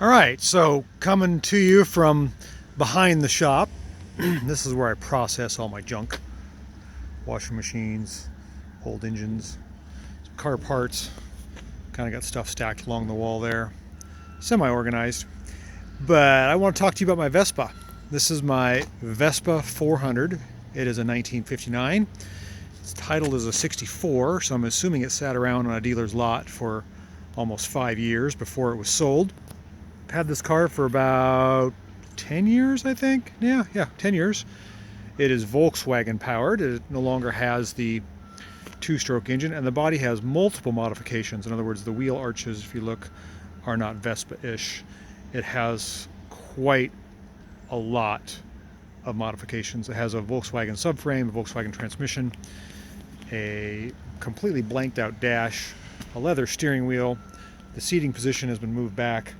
All right, so coming to you from behind the shop, this is where I process all my junk. Washing machines, old engines, some car parts, kind of got stuff stacked along the wall there. Semi-organized. But I want to talk to you about my Vespa. This is my Vespa 400. It is a 1959. It's titled as a 64, so I'm assuming it sat around on a dealer's lot for almost 5 years before it was sold. I've had this car for about 10 years, I think. Yeah, 10 years. It is Volkswagen powered. It no longer has the two-stroke engine, and the body has multiple modifications. In other words, the wheel arches, if you look, are not Vespa-ish. It has quite a lot of modifications. It has a Volkswagen subframe, a Volkswagen transmission, a completely blanked out dash, a leather steering wheel. The seating position has been moved back.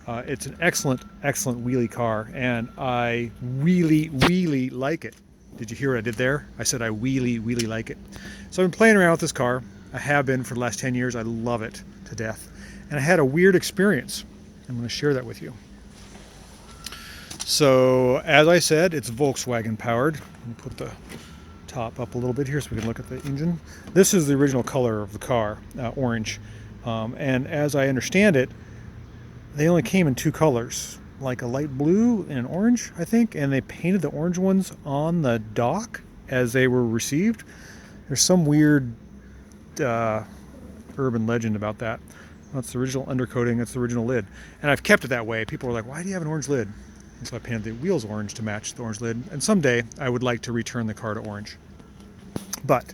It's an excellent wheelie car, and I really like it. Did you hear what I did there? I said I really like it. So I've been playing around with this car. I have been for the last 10 years. I love it to death. And I had a weird experience. I'm going to share that with you. So, as I said, it's Volkswagen powered. Let me put the top up a little bit here so we can look at the engine. This is the original color of the car, orange. And as I understand it, they only came in two colors, like a light blue and an orange, I think, and they painted the orange ones on the dock as they were received. There's some weird urban legend about that. That's the original undercoating, that's the original lid. And I've kept it that way. People were like, why do you have an orange lid? And so I painted the wheels orange to match the orange lid. And someday I would like to return the car to orange. But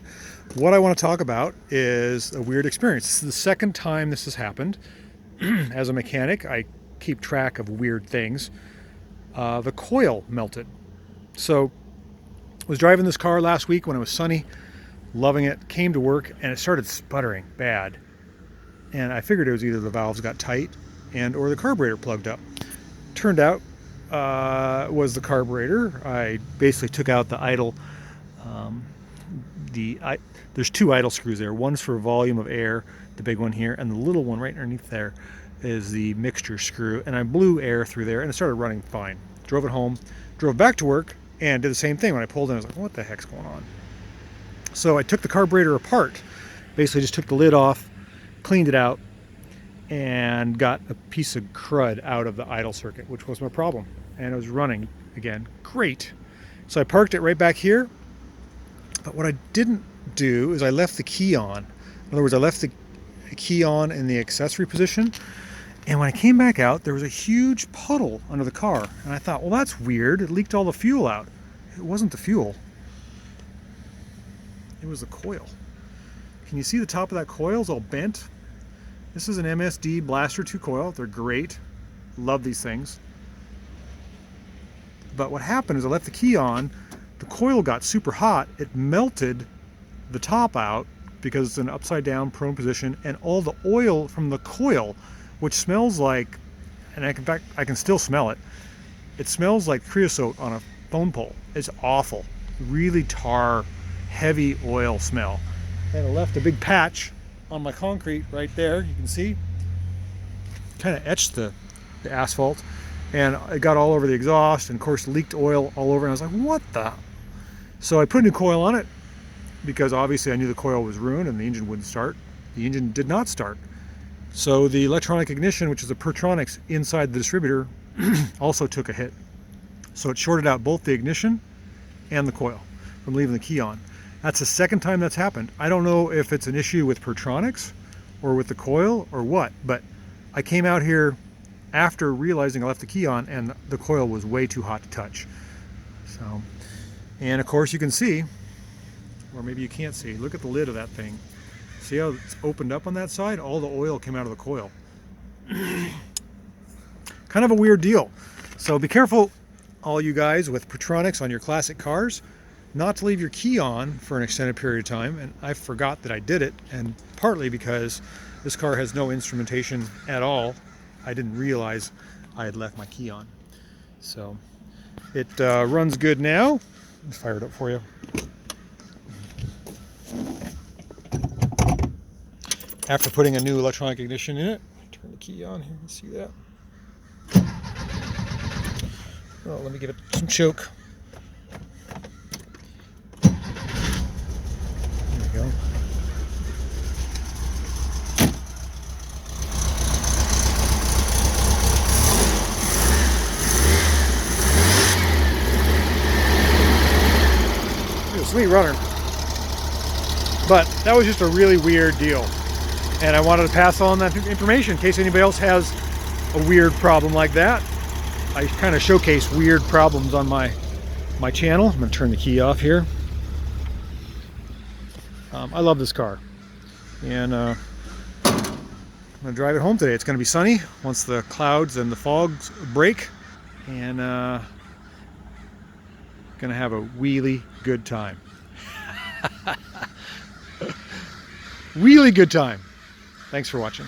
what I want to talk about is a weird experience. This is the second time this has happened. As a mechanic, I keep track of weird things. The coil melted. So I was driving this car last week when it was sunny, loving it, came to work, and it started sputtering bad. And I figured it was either the valves got tight and or the carburetor plugged up. Turned out it was the carburetor. I basically took out the idle. There's two idle screws there. One's for volume of air, the big one here, and the little one right underneath there is the mixture screw. And I blew air through there, and it started running fine. Drove it home, drove back to work, and did the same thing. When I pulled in, I was like, what the heck's going on? So I took the carburetor apart. Basically just took the lid off, cleaned it out, and got a piece of crud out of the idle circuit, which was my problem. And it was running again. Great. So I parked it right back here. But what I didn't do is I left the key on. In other words, I left the key on in the accessory position. And when I came back out, there was a huge puddle under the car. And I thought, well, that's weird. It leaked all the fuel out. It wasn't the fuel. It was the coil. Can you see the top of that coil is all bent? This is an MSD Blaster 2 coil. They're great. Love these things. But what happened is I left the key on. The coil got super hot. It melted the top out because it's in an upside down prone position, and all the oil from the coil, which smells like, and in fact I can still smell it. It smells like creosote on a phone pole. It's awful. Really tar, heavy oil smell. And it left a big patch on my concrete right there. You can see, kind of etched the asphalt, and it got all over the exhaust, and of course leaked oil all over. And I was like, what the? So I put a new coil on it because obviously I knew the coil was ruined and the engine wouldn't start. The engine did not start. So the electronic ignition, which is the Pertronics inside the distributor, also took a hit. So it shorted out both the ignition and the coil from leaving the key on. That's the second time that's happened. I don't know if it's an issue with Pertronics or with the coil or what, but I came out here after realizing I left the key on and the coil was way too hot to touch. So, and of course you can see, or maybe you can't see, look at the lid of that thing. See how it's opened up on that side? All the oil came out of the coil. Kind of a weird deal. So be careful, all you guys with Pertronics on your classic cars, not to leave your key on for an extended period of time. And I forgot that I did it, and partly because this car has no instrumentation at all. I didn't realize I had left my key on. So it runs good now. Let's fire it up for you. After putting a new electronic ignition in it, turn the key on here, see that? Oh, let me give it some choke. There we go. Sweet runner. But that was just a really weird deal. And I wanted to pass on that information in case anybody else has a weird problem like that. I kind of showcase weird problems on my channel. I'm going to turn the key off here. I love this car. And I'm going to drive it home today. It's going to be sunny once the clouds and the fogs break. And going to have a really good time. Really good time. Thanks for watching.